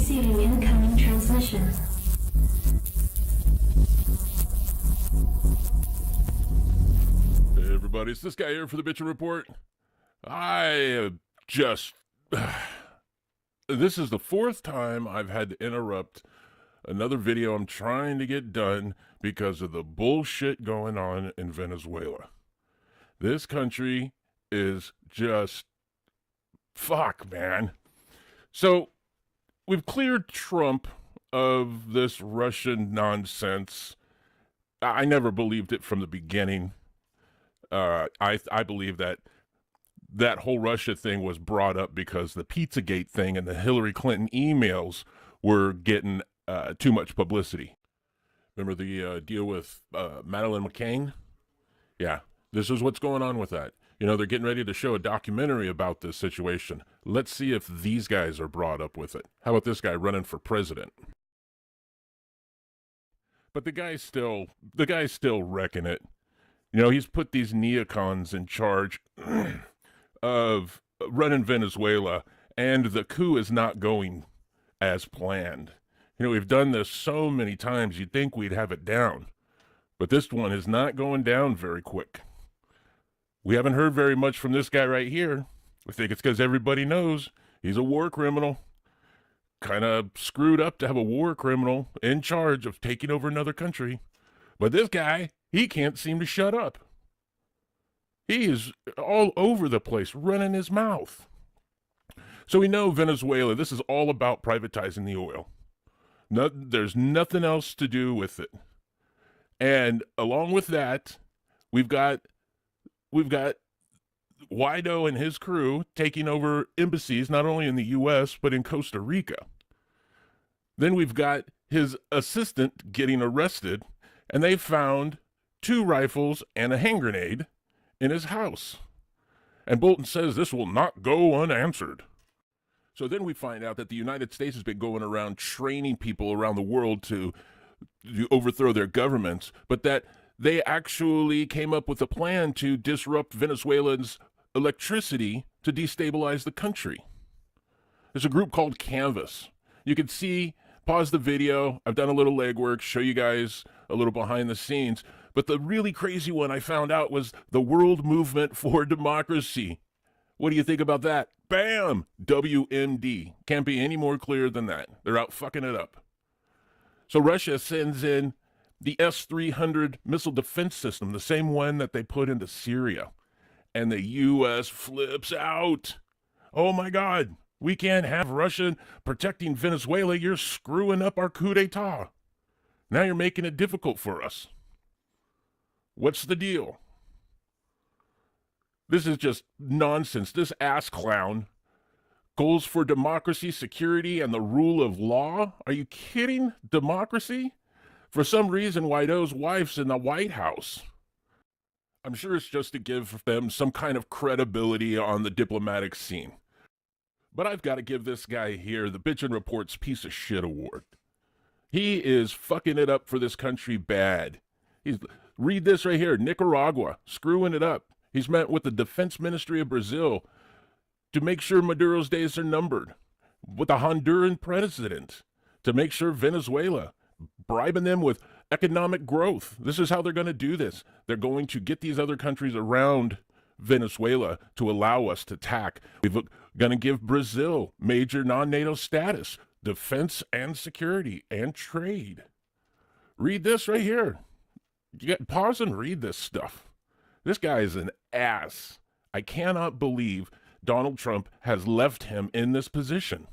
Receiving incoming transmission. Hey everybody, it's this guy here for the Bitchin' Report. This is the fourth time I've had to interrupt another video I'm trying to get done because of the bullshit going on in Venezuela. This country is just fuck, man. So we've cleared Trump of this Russian nonsense. I never believed it from the beginning. I believe that whole Russia thing was brought up because the Pizzagate thing and the Hillary Clinton emails were getting too much publicity. Remember the deal with Madeleine McCain? Yeah, this is what's going on with that. You know, they're getting ready to show a documentary about this situation. Let's see if these guys are brought up with it. How about this guy running for president? But the guy's still wrecking it. You know, he's put these neocons in charge of running Venezuela, and the coup is not going as planned. You know, we've done this so many times, you'd think we'd have it down. But this one is not going down very quick. We haven't heard very much from this guy right here. I think it's because everybody knows he's a war criminal. Kind of screwed up to have a war criminal in charge of taking over another country. But this guy, he can't seem to shut up. He is all over the place, running his mouth. So we know Venezuela, this is all about privatizing the oil. No, there's nothing else to do with it. And along with that, we've got Guaidó and his crew taking over embassies, not only in the U.S., but in Costa Rica. Then we've got his assistant getting arrested, and they found 2 rifles and a hand grenade in his house. And Bolton says this will not go unanswered. So then we find out that the United States has been going around training people around the world to overthrow their governments, but that they actually came up with a plan to disrupt Venezuela's electricity to destabilize the country. There's a group called Canvas. You can see, pause the video. I've done a little legwork, show you guys a little behind the scenes. But the really crazy one I found out was the World Movement for Democracy. What do you think about that? Bam! WMD. Can't be any more clear than that. They're out fucking it up. So Russia sends in the S-300 missile defense system, the same one that they put into Syria. And the U.S. flips out. Oh my God, we can't have Russia protecting Venezuela. You're screwing up our coup d'etat. Now you're making it difficult for us. What's the deal? This is just nonsense. This ass clown goes for democracy, security, and the rule of law. Are you kidding? Democracy? For some reason, Guaidó's wife's in the White House. I'm sure it's just to give them some kind of credibility on the diplomatic scene. But I've got to give this guy here the Bitchin' Report's Piece of Shit Award. He is fucking it up for this country bad. Read this right here. Nicaragua, screwing it up. He's met with the Defense Ministry of Brazil to make sure Maduro's days are numbered. With the Honduran president to make sure Venezuela, bribing them with economic growth. This is how they're going to do this. They're going to get these other countries around Venezuela to allow us to attack. We're going to give Brazil major non-NATO status, defense and security and trade. Read this right here. Pause and read this stuff. This guy is an ass. I cannot believe Donald Trump has left him in this position.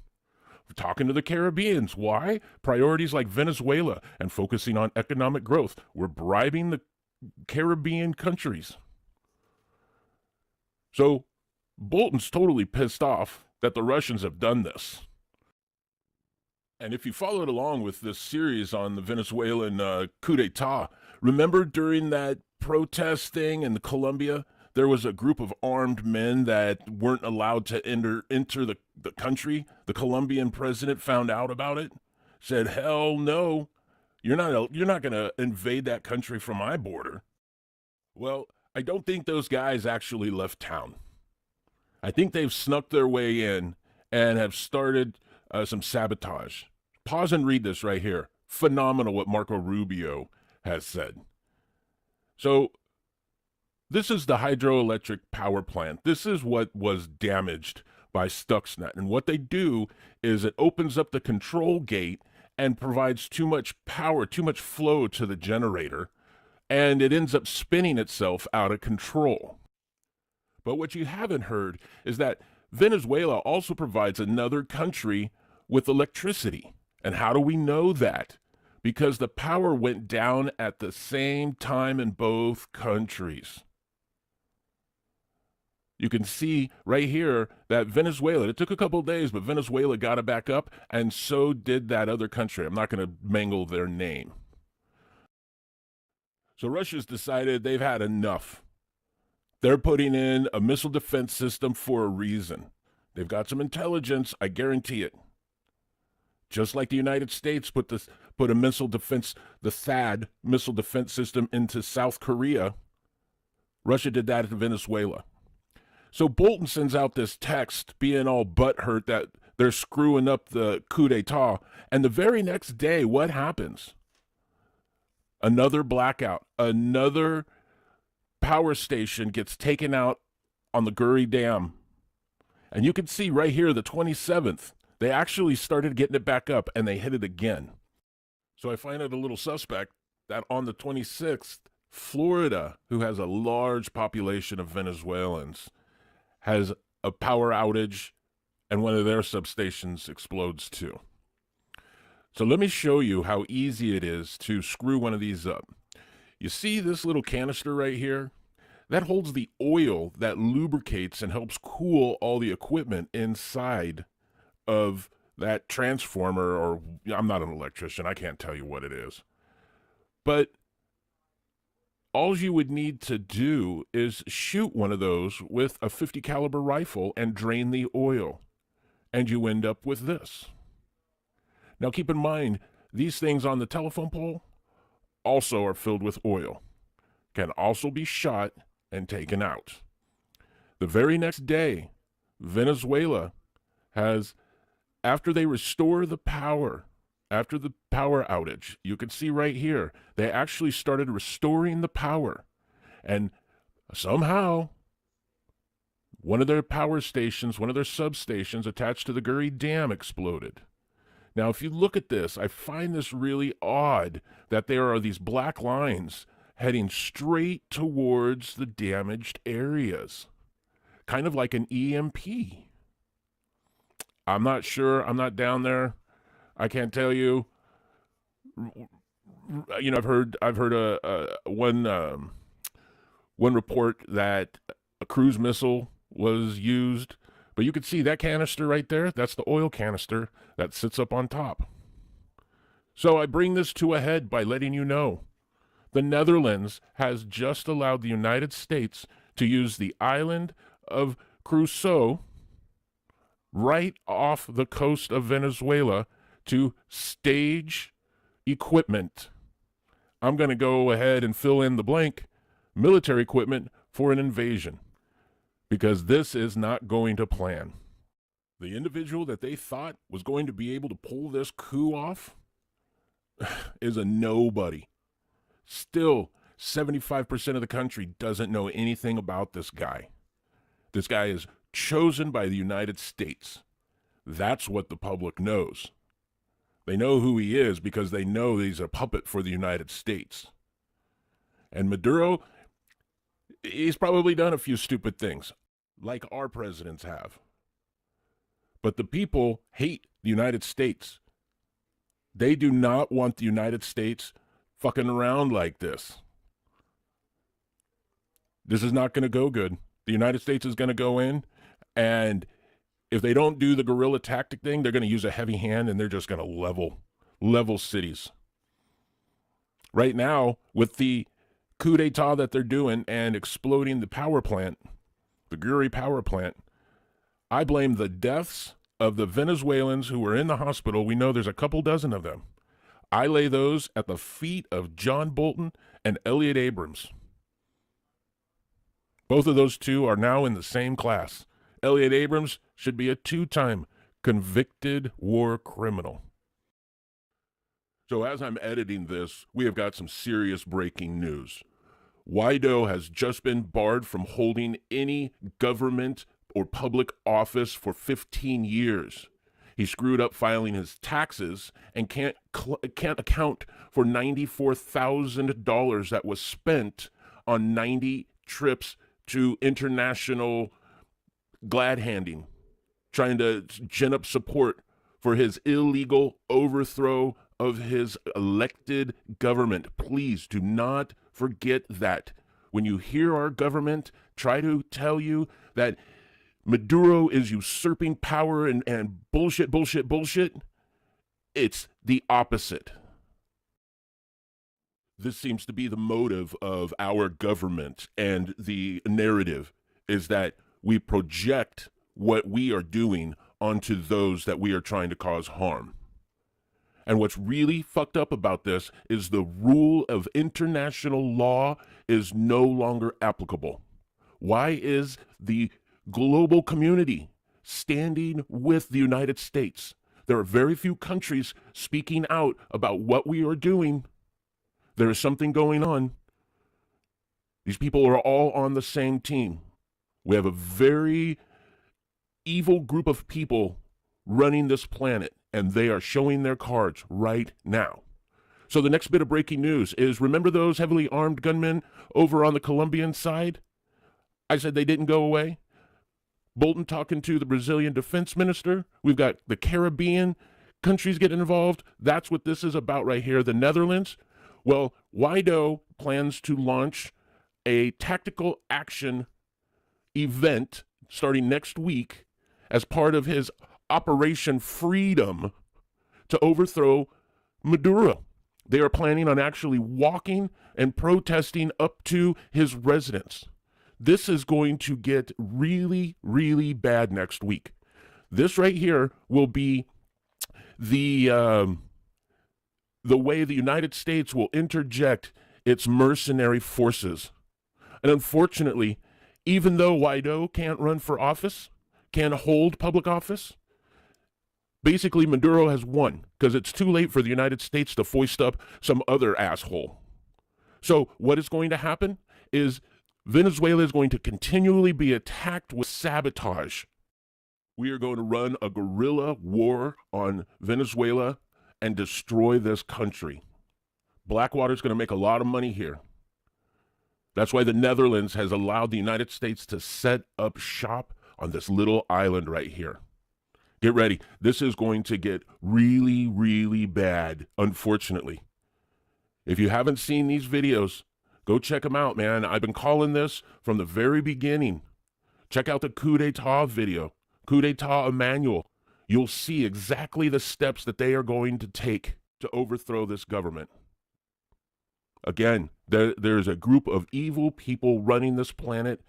We're talking to the Caribbeans. Why? Priorities like Venezuela and focusing on economic growth. We're bribing the Caribbean countries. So Bolton's totally pissed off that the Russians have done this. And if you followed along with this series on the Venezuelan coup d'etat, remember during that protest thing in Colombia, there was a group of armed men that weren't allowed to enter the country. The Colombian president found out about it, said, hell no, you're not going to invade that country from my border. Well, I don't think those guys actually left town. I think they've snuck their way in and have started some sabotage. Pause and read this right here. Phenomenal what Marco Rubio has said. So this is the hydroelectric power plant. This is what was damaged by Stuxnet. And what they do is it opens up the control gate and provides too much power, too much flow to the generator, and it ends up spinning itself out of control. But what you haven't heard is that Venezuela also provides another country with electricity. And how do we know that? Because the power went down at the same time in both countries. You can see right here that Venezuela, it took a couple of days, but Venezuela got it back up, and so did that other country. I'm not going to mangle their name. So Russia's decided they've had enough. They're putting in a missile defense system for a reason. They've got some intelligence, I guarantee it. Just like the United States put a missile defense, the THAAD missile defense system into South Korea, Russia did that to Venezuela. So Bolton sends out this text being all butthurt that they're screwing up the coup d'etat. And the very next day, what happens? Another blackout. Another power station gets taken out on the Guri Dam. And you can see right here, the 27th, they actually started getting it back up and they hit it again. So I find it a little suspect that on the 26th, Florida, who has a large population of Venezuelans, has a power outage, and one of their substations explodes too. So let me show you how easy it is to screw one of these up. You see this little canister right here? That holds the oil that lubricates and helps cool all the equipment inside of that transformer, or I'm not an electrician, I can't tell you what it is. But all you would need to do is shoot one of those with a .50 caliber rifle and drain the oil, and you end up with this. Now keep in mind, these things on the telephone pole also are filled with oil, can also be shot and taken out. The very next day, Venezuela has, after they restore the power, after the power outage, you can see right here, they actually started restoring the power. And somehow, one of their power stations, one of their substations attached to the Guri Dam exploded. Now, if you look at this, I find this really odd that there are these black lines heading straight towards the damaged areas, kind of like an EMP. I'm not sure. I'm not down there. I can't tell you. You know, I've heard one report that a cruise missile was used, but you can see that canister right there. That's the oil canister that sits up on top. So I bring this to a head by letting you know the Netherlands has just allowed the United States to use the island of Curaçao right off the coast of Venezuela to stage equipment. I'm going to go ahead and fill in the blank, military equipment for an invasion, because this is not going to plan. The individual that they thought was going to be able to pull this coup off is a nobody. Still, 75% of the country doesn't know anything about this guy. This guy is chosen by the United States. That's what the public knows. They know who he is because they know he's a puppet for the United States. And Maduro, he's probably done a few stupid things, like our presidents have. But the people hate the United States. They do not want the United States fucking around like this. This is not going to go good. The United States is going to go in, and if they don't do the guerrilla tactic thing, they're going to use a heavy hand, and they're just going to level cities. Right now, with the coup d'etat that they're doing and exploding the power plant, the Guri power plant, I blame the deaths of the Venezuelans who were in the hospital. We know there's a couple dozen of them. I lay those at the feet of John Bolton and Elliot Abrams. Both of those two are now in the same class. Elliot Abrams should be a 2-time convicted war criminal. So as I'm editing this, we have got some serious breaking news. Guaidó has just been barred from holding any government or public office for 15 years. He screwed up filing his taxes and can't account for $94,000 that was spent on 90 trips to international glad handing, trying to gin up support for his illegal overthrow of his elected government. Please do not forget that. When you hear our government try to tell you that Maduro is usurping power and bullshit, it's the opposite. This seems to be the motive of our government, and the narrative is that we project what we are doing onto those that we are trying to cause harm. And what's really fucked up about this is the rule of international law is no longer applicable. Why is the global community standing with the United States? There are very few countries speaking out about what we are doing. There is something going on. These people are all on the same team. We have a very evil group of people running this planet, and they are showing their cards right now. So the next bit of breaking news is, remember those heavily armed gunmen over on the Colombian side? I said they didn't go away. Bolton talking to the Brazilian defense minister. We've got the Caribbean countries getting involved. That's what this is about right here. The Netherlands. Well, Guaidó plans to launch a tactical action event starting next week as part of his Operation Freedom to overthrow Maduro. They are planning on actually walking and protesting up to his residence. This is going to get really, really bad next week. This right here will be the way the United States will interject its mercenary forces. And unfortunately, even though Guaidó can't run for office, can't hold public office, basically Maduro has won, because it's too late for the United States to foist up some other asshole. So what is going to happen is Venezuela is going to continually be attacked with sabotage. We are going to run a guerrilla war on Venezuela and destroy this country. Blackwater is going to make a lot of money here. That's why the Netherlands has allowed the United States to set up shop on this little island right here. Get ready. This is going to get really, really bad, unfortunately. If you haven't seen these videos, go check them out, man. I've been calling this from the very beginning. Check out the coup d'etat video, coup d'etat manual. You'll see exactly the steps that they are going to take to overthrow this government. Again, there's a group of evil people running this planet.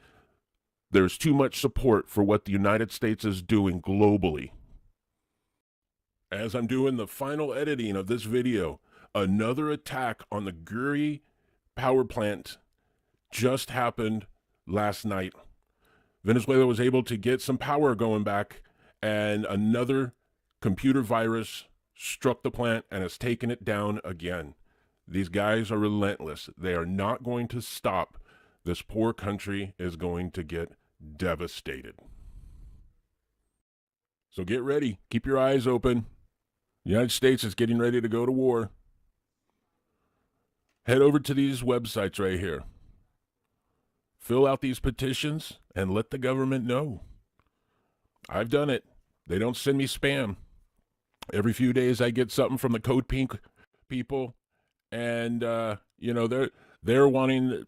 There's too much support for what the United States is doing globally. As I'm doing the final editing of this video, another attack on the Guri power plant just happened last night. Venezuela was able to get some power going back, and another computer virus struck the plant and has taken it down again. These guys are relentless. They are not going to stop. This poor country is going to get devastated. So get ready. Keep your eyes open. The United States is getting ready to go to war. Head over to these websites right here. Fill out these petitions and let the government know. I've done it. They don't send me spam. Every few days I get something from the Code Pink people, and they're wanting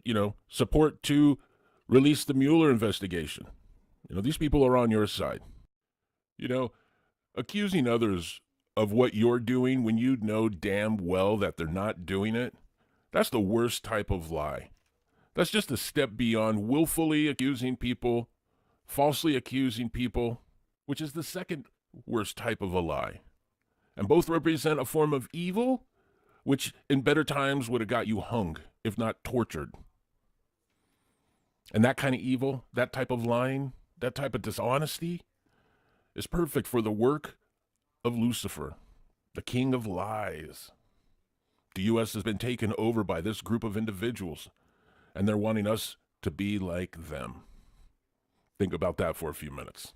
support to release the Mueller investigation. These people are on your side. Accusing others of what you're doing when you know damn well that they're not doing it, that's the worst type of lie. That's just a step beyond willfully accusing people, falsely accusing people, which is the second worst type of a lie. And both represent a form of evil, which in better times would have got you hung, if not tortured. And that kind of evil, that type of lying, that type of dishonesty is perfect for the work of Lucifer, the king of lies. The U.S. has been taken over by this group of individuals, and they're wanting us to be like them. Think about that for a few minutes.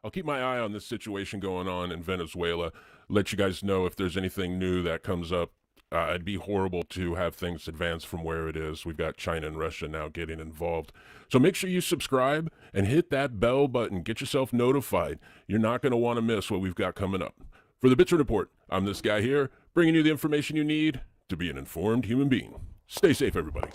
I'll keep my eye on this situation going on in Venezuela, let you guys know if there's anything new that comes up. It'd be horrible to have things advance from where it is. We've got China and Russia now getting involved. So make sure you subscribe and hit that bell button. Get yourself notified. You're not going to want to miss what we've got coming up. For the Bits Report, I'm this guy here, bringing you the information you need to be an informed human being. Stay safe, everybody.